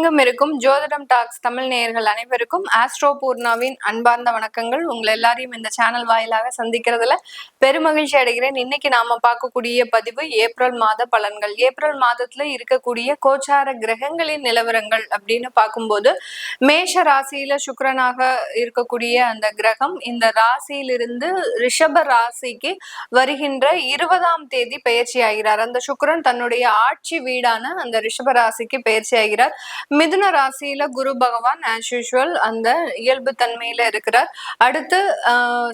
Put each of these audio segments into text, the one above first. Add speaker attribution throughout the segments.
Speaker 1: உலகெங்கும் இருக்கும் ஜோதிடம் டாக்ஸ் தமிழ் நேயர்கள் அனைவருக்கும் ஆஸ்ட்ரோ பூர்ணாவின் அன்பார்ந்த வணக்கங்கள். உங்களை எல்லாரையும் இந்த சேனல் வாயிலாக சந்திக்கிறதுல பெருமகிழ்ச்சி அடைகிறேன். இன்னைக்கு நாம பார்க்கக்கூடிய பதிவு ஏப்ரல் மாத பலன்கள். ஏப்ரல் மாதத்துல இருக்கக்கூடிய கோச்சார கிரகங்களின் நிலவரங்கள் அப்படின்னு பார்க்கும்போது மேஷ ராசியில சுக்கிரனாக இருக்கக்கூடிய அந்த கிரகம் இந்த ராசியிலிருந்து ரிஷப ராசிக்கு வருகின்ற 20ஆம் தேதி பயிற்சி ஆகிறார். அந்த சுக்கிரன் தன்னுடைய ஆட்சி வீடான அந்த ரிஷப ராசிக்கு பயிற்சி ஆகிறார். மிதுன ராசியில குரு பகவான் ஆஸ் யூசுவல் அந்த இயல்பு தன்மையில இருக்கிறார். அடுத்து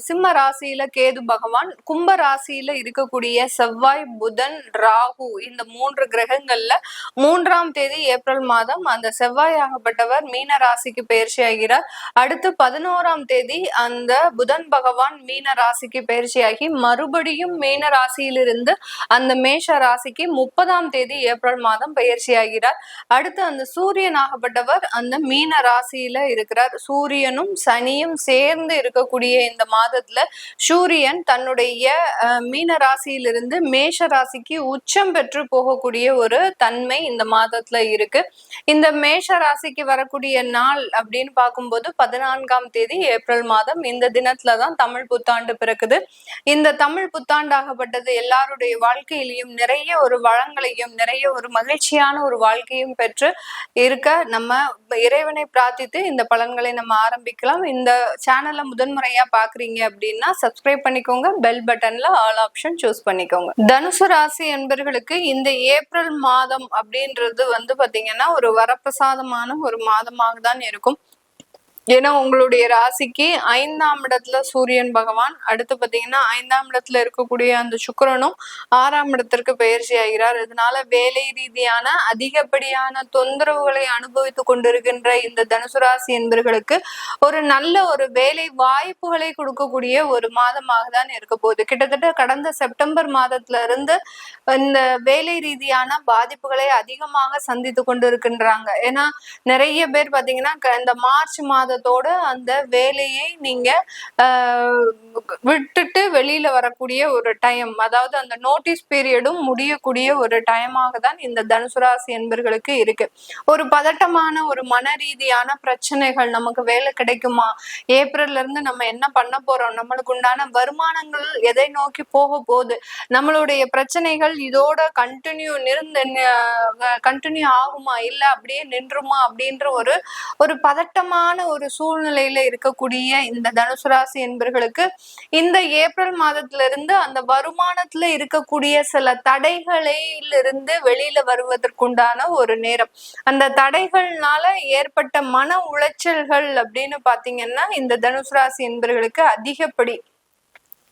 Speaker 1: சிம்ம ராசியில கேது பகவான், கும்ப ராசியில இருக்கக்கூடிய செவ்வாய், புதன், ராகு இந்த 3 கிரகங்கள்ல 3ஆம் தேதி ஏப்ரல் மாதம் அந்த செவ்வாய் ஆகப்பட்டவர் மீன ராசிக்கு பயிற்சி ஆகிறார். அடுத்து 11ஆம் தேதி அந்த புதன் பகவான் மீன ராசிக்கு பயிற்சியாகி மறுபடியும் மீன ராசியிலிருந்து அந்த மேஷ ராசிக்கு 30ஆம் தேதி ஏப்ரல் மாதம் பயிற்சி ஆகிறார். அடுத்து அந்த சூரியன் ஆகப்பட்டவர் அந்த மீன ராசியில இருக்கிறார். சூரியனும் சனியும் சேர்ந்து இருக்கக்கூடிய இந்த மாதத்துல சூரியன் தன்னுடைய மீன ராசியிலிருந்து மேஷ ராசிக்கு உச்சம் பெற்று போகக்கூடிய ஒரு தன்மை இந்த மாதத்துல இருக்கு. இந்த மேஷ ராசிக்கு வரக்கூடிய நாள் அப்படின்னு பார்க்கும்போது 14ஆம் தேதி ஏப்ரல் மாதம் இந்த தினத்துலதான் தமிழ் புத்தாண்டு பிறக்குது. இந்த தமிழ் புத்தாண்டாகப்பட்டது எல்லாருடைய வாழ்க்கையிலையும் நிறைய ஒரு வளங்களையும் நிறைய ஒரு மகிழ்ச்சியான ஒரு வாழ்க்கையும் பெற்று இருக்க நம்ம இறைவனை பிரார்த்தித்து இந்த பலன்களை நம்ம ஆரம்பிக்கலாம். இந்த சேனலை முதன்முறையா பாக்குறீங்க அப்படின்னா சப்ஸ்கிரைப் பண்ணிக்கோங்க, பெல் பட்டன்ல ஆல் ஆப்ஷன் சூஸ் பண்ணிக்கோங்க. தனுசு ராசி என்பர்களுக்கு இந்த ஏப்ரல் மாதம் அப்படின்றது பாத்தீங்கன்னா ஒரு வரப்பிரசாதமான ஒரு மாதமாக தான் இருக்கும். ஏன்னா உங்களுடைய ராசிக்கு 5ஆம் இடத்துல சூரியன் பகவான், அடுத்து பாத்தீங்கன்னா 5ஆம் இடத்துல இருக்கக்கூடிய அந்த சுக்கிரனும் 6ஆம் இடத்திற்கு பயிற்சி ஆகிறார். இதனால வேலை ரீதியான அதிகப்படியான தொந்தரவுகளை அனுபவித்துக் கொண்டிருக்கின்ற இந்த தனுசு ராசி என்பவர்களுக்கு ஒரு நல்ல ஒரு வேலை வாய்ப்புகளை கொடுக்கக்கூடிய ஒரு மாதமாக தான் இருக்க போகுது. கிட்டத்தட்ட கடந்த செப்டம்பர் மாதத்துல இருந்து இந்த வேலை ரீதியான பாதிப்புகளை அதிகமாக சந்தித்து கொண்டு இருக்கின்றாங்க. ஏன்னா நிறைய பேர் பாத்தீங்கன்னா இந்த மார்ச் மாதத்தோட அந்த வேலையை நீங்க விட்டுட்டு வெளியில வரக்கூடிய ஒரு டைம், அதாவது அந்த நோட்டீஸ் பீரியடும் முடியக்கூடிய ஒரு டைமாக தான் இந்த தனுசு ராசி என்பர்களுக்கு இருக்கு. ஒரு பதட்டமான ஒரு மன ரீதியான பிரச்சனைகள், நமக்கு வேலை கிடைக்குமா, ஏப்ரல்ல இருந்து நம்ம என்ன பண்ண போறோம், நம்மளுக்கு உண்டான வருமானங்கள் எதை நோக்கி போக போகுது, நம்மளுடைய பிரச்சனைகள் இதோட கண்டினியூ ஆகுமா இல்ல அப்படியே நின்றுமா அப்படின்ற ஒரு பதட்டமான ஒரு சூழ்நிலையில இருக்கக்கூடிய இந்த தனுசு ராசி என்பர்களுக்கு இந்த ஏப்ரல் மாதத்துல இருந்து அந்த வருமானத்துல இருக்கக்கூடிய சில தடைகளிலிருந்து வெளியில வருவதற்குண்டான ஒரு நேரம். அந்த தடைகள்னால ஏற்பட்ட மன உளைச்சல்கள் அப்படின்னு பாத்தீங்கன்னா இந்த தனுசு ராசி என்பர்களுக்கு அதிகப்படி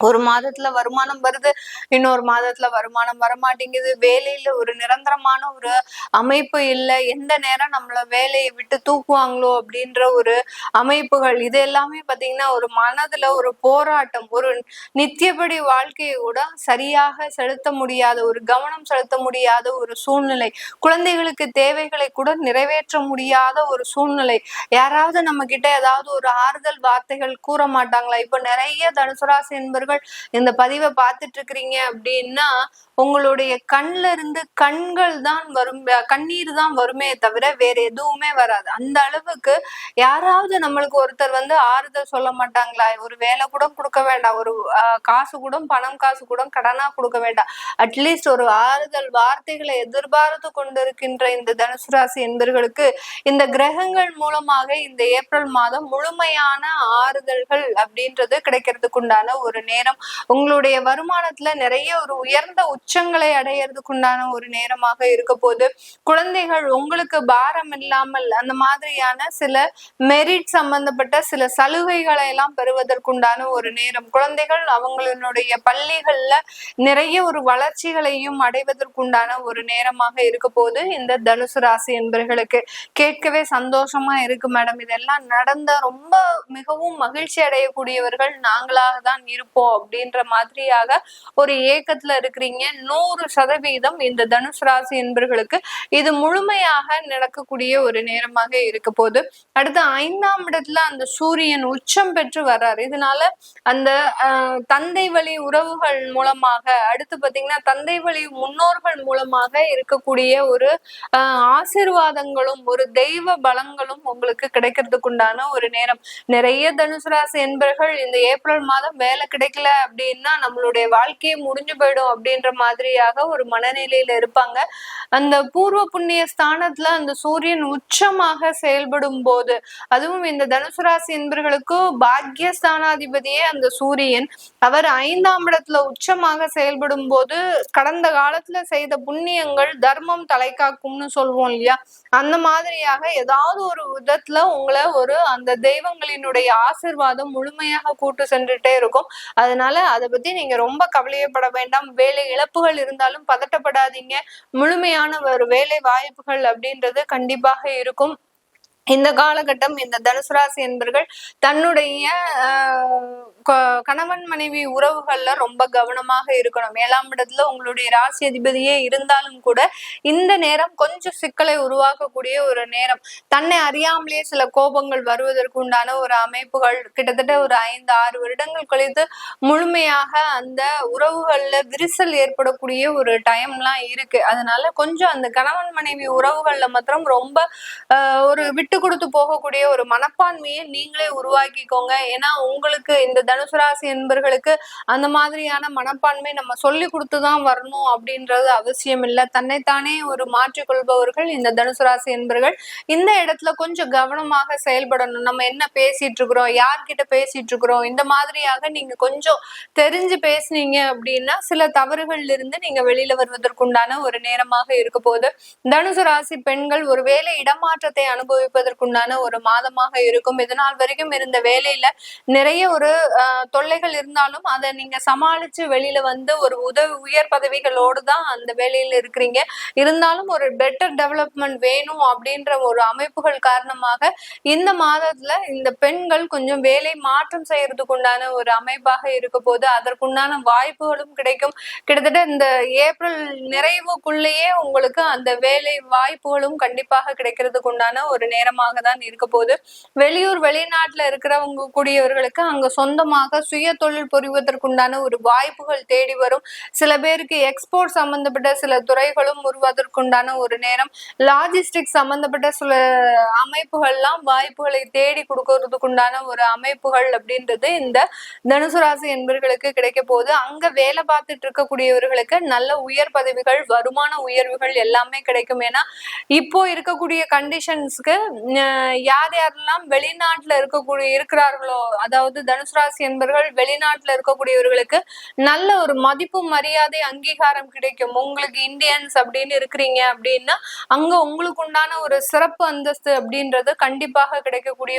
Speaker 1: ஒரு மாதத்துல வருமானம் வருது, இன்னொரு மாதத்துல வருமானம் வரமாட்டேங்குது, வேலையில ஒரு நிரந்தரமான ஒரு அமைப்பு இல்லை, எந்த நேரம் நம்மள வேலையை விட்டு தூக்குவாங்களோ அப்படின்ற ஒரு அமைப்புகள், இது எல்லாமே பாத்தீங்கன்னா ஒரு மனதுல ஒரு போராட்டம், ஒரு நித்தியபடி வாழ்க்கையை கூட சரியாக செலுத்த முடியாத, ஒரு கவனம் செலுத்த முடியாத ஒரு சூழ்நிலை, குழந்தைகளுக்கு தேவைகளை கூட நிறைவேற்ற முடியாத ஒரு சூழ்நிலை. யாராவது நம்ம கிட்ட ஏதாவது ஒரு ஆறுதல் வார்த்தைகள் கூற மாட்டாங்களா? இப்ப நிறைய தனுசு ராசி என்பவர்கள் இந்த பதிவை பார்த்துட்டு இருக்கிறீங்க அப்படின்னா உங்களுடைய கண்ல இருந்து கண்கள் தான் வரும், கண்ணீர் தான் வருமே தவிர வேற எதுவுமே வராது. அந்த அளவுக்கு யாராவது நம்மளுக்கு ஒருத்தர் ஆறுதல் சொல்ல மாட்டாங்களா? ஒரு வேலை கூட கொடுக்க வேண்டாம், ஒரு காசு கூட பணம் காசு கூட கடனா கொடுக்க வேண்டாம், அட்லீஸ்ட் ஒரு ஆறுதல் வார்த்தைகளை எதிர்பார்த்து கொண்டிருக்கின்ற இந்த தனுசு ராசி என்பவர்களுக்கு இந்த கிரகங்கள் மூலமாக இந்த ஏப்ரல் மாதம் முழுமையான ஆறுதல்கள் அப்படின்றது கிடைக்கிறதுக்கு உண்டான ஒரு நேரம். உங்களுடைய வருமானத்துல நிறைய ஒரு உயர்ந்த உச்சங்களை அடையிறதுக்குண்டான ஒரு நேரமாக இருக்க போது. குழந்தைகள் உங்களுக்கு பாரம் இல்லாமல் அந்த மாதிரியான சில மெரிட் சம்பந்தப்பட்ட சில சலுகைகளை எல்லாம் பெறுவதற்குண்டான ஒரு நேரம். குழந்தைகள் அவங்களுடைய பள்ளிகள்ல நிறைய ஒரு வளர்ச்சிகளையும் அடைவதற்குண்டான ஒரு நேரமாக இருக்க போது இந்த தனுசு ராசி என்பவர்களுக்கு. கேட்கவே சந்தோஷமா இருக்கு மேடம், இதெல்லாம் நடந்த ரொம்ப மிகவும் மகிழ்ச்சி அடையக்கூடியவர்கள் நாங்களாக தான் இருப்போம் அப்படின்ற மாதிரியாக ஒரு ஏக்கத்துல இருக்கிறீங்க. 100% இந்த தனுசு ராசி என்பர்களுக்கு இது முழுமையாக நடக்கக்கூடிய ஒரு நேரமாக இருக்க போது. அடுத்து 5ஆம் இடத்துல அந்த சூரியன் உச்சம் பெற்று வர்றாரு. இதனால அந்த தந்தை வழி உறவுகள் மூலமாக, அடுத்து பாத்தீங்கன்னா தந்தை வழி முன்னோர்கள் மூலமாக இருக்கக்கூடிய ஒரு ஆசீர்வாதங்களும் ஒரு தெய்வ பலங்களும் உங்களுக்கு கிடைக்கிறதுக்கு உண்டான ஒரு நேரம். நிறைய தனுசு ராசி என்பர்கள் இந்த ஏப்ரல் மாதம் வேலை கிடைக்கல அப்படின்னா நம்மளுடைய வாழ்க்கையை முடிஞ்சு போயிடும் அப்படின்ற மாதிரியாக ஒரு மனநிலையில இருப்பாங்க. அந்த பூர்வ புண்ணிய ஸ்தானத்துல அந்த சூரியன் உச்சமாக செயல்படும் போது, அதுவும் இந்த தனுசு ராசி என்பர்களுக்கு பாக்யஸ்தானாதிபதியே அந்த சூரியன், அவர் 5ஆம் இடத்துல உச்சமாக செயல்படும் போது கடந்த காலத்துல செய்த புண்ணியங்கள் தர்மம் தலை காக்கும்னு சொல்வோம் இல்லையா, அந்த மாதிரியாக ஏதாவது ஒரு விதத்துல உங்களை ஒரு அந்த தெய்வங்களினுடைய ஆசிர்வாதம் முழுமையாக கூட்டு சென்றுட்டே இருக்கும். அதனால அதை பத்தி நீங்க ரொம்ப கவலையப்பட வேண்டாம். வேலை இழப்புகள் இருந்தாலும் பதட்டப்படாதீங்க. முழுமையான ஒரு வேலை வாய்ப்புகள் அப்படின்றது கண்டிப்பாக இருக்கும். இந்த காலகட்டம் இந்த தனுசு ராசி என்பர்கள் தன்னுடைய கணவன் மனைவி உறவுகள்ல ரொம்ப கவனமாக இருக்கணும். 7ஆம் இடத்துல உங்களுடைய ராசி அதிபதியே இருந்தாலும் கூட இந்த நேரம் கொஞ்சம் சிக்கலை உருவாக்கக்கூடிய ஒரு நேரம். தன்னை அறியாமலேயே சில கோபங்கள் வருவதற்கு உண்டான ஒரு அமைப்புகள் கிட்டத்தட்ட ஒரு 5-6 வருடங்கள் கழித்து முழுமையாக அந்த உறவுகள்ல விரிசல் ஏற்படக்கூடிய ஒரு டைம்லாம் இருக்கு. அதனால கொஞ்சம் அந்த கணவன் மனைவி உறவுகள்ல மாத்திரம் ரொம்ப ஒரு விட்டு கொடுத்து போகக்கூடிய ஒரு மனப்பான்மையை நீங்களே உருவாக்கிக்கோங்க. ஏன்னா உங்களுக்கு இந்த தனுசு ராசி என்பர்களுக்கு அந்த மாதிரியான மனப்பான்மை நம்ம சொல்லி கொடுத்துதான் வரணும் அப்படின்றது அவசியம் இல்லை. தன்னைத்தானே ஒரு மாற்றிக்கொள்பவர்கள் இந்த தனுசு ராசி என்பர்கள். இந்த இடத்துல கொஞ்சம் கவனமாக செயல்படணும். நம்ம என்ன பேசிட்டு இருக்கிறோம், யார்கிட்ட பேசிட்டு இருக்கிறோம், இந்த மாதிரியாக நீங்க கொஞ்சம் தெரிஞ்சு பேசுனீங்க அப்படின்னா சில தவறுகள்ல இருந்து நீங்க வெளியில வருவதற்குண்டான ஒரு நேரமாக இருக்க போது. தனுசு ராசி பெண்கள் ஒரு வேலை இடமாற்றத்தை அனுபவிப்பதற்குண்டான ஒரு மாதமாக இருக்கும். இதனால் வரைக்கும் இருந்த வேலையில நிறைய ஒரு தொல்லைகள் இருந்தாலும் அதை நீங்க சமாளிச்சு வெளியில வந்து ஒரு உயர் பதவிகளோடு தான் அந்த வேலையில இருக்கிறீங்க. இருந்தாலும் ஒரு பெட்டர் டெவலப்மெண்ட் வேணும் அப்படின்ற ஒரு அமைப்புகள் காரணமாக இந்த மாதத்துல இந்த பெண்கள் கொஞ்சம் வேலை மாற்றம் செய்யறதுக்கு உண்டான ஒரு அமைப்பாக இருக்க போது அதற்குண்டான வாய்ப்புகளும் கிடைக்கும். கிட்டத்தட்ட இந்த ஏப்ரல் நிறைவுக்குள்ளேயே உங்களுக்கு அந்த வேலை வாய்ப்புகளும் கண்டிப்பாக கிடைக்கிறதுக்கு உண்டான ஒரு நேரமாக தான் இருக்க போது. வெளியூர் வெளிநாட்டுல இருக்கிறவங்க கூடியவர்களுக்கு அங்க சொந்தமாக சுய தொழில் புரிவதற்குண்டான ஒரு வாய்ப்புகள் தேடி வரும். சில பேருக்கு எக்ஸ்போர்ட் சம்பந்தப்பட்ட சில துறைகளும் உருவதற்குண்டான ஒரு நேரம். லாஜிஸ்டிக் சம்பந்தப்பட்ட சில அமைப்புகள்லாம் வாய்ப்புகளை தேடி கொடுக்கறதுக்குண்டான ஒரு அமைப்புகள் அப்படின்றது இந்த தனுசு ராசி என்பவர்களுக்கு கிடைக்க போது. அங்க வேலை பார்த்துட்டு இருக்கக்கூடியவர்களுக்கு நல்ல உயர் பதவிகள், வருமான உயர்வுகள் எல்லாமே கிடைக்கும். ஏன்னா இப்போ இருக்கக்கூடிய கண்டிஷன்ஸ்க்கு யார் யாரெல்லாம் வெளிநாட்டுல இருக்கிறார்களோ, அதாவது தனுசு ராசி என்பவர்கள் வெளிநாட்டுல இருக்கக்கூடியவர்களுக்கு நல்ல ஒரு மதிப்பு, மரியாதை, அங்கீகாரம் கிடைக்கும். உங்களுக்கு இந்தியன்ஸ் அப்படின்னு இருக்கிறீங்க அப்படின்னா அங்க உங்களுக்கு உண்டான ஒரு சிறப்பு அந்தஸ்து அப்படின்றது கண்டிப்பாக கிடைக்கக்கூடிய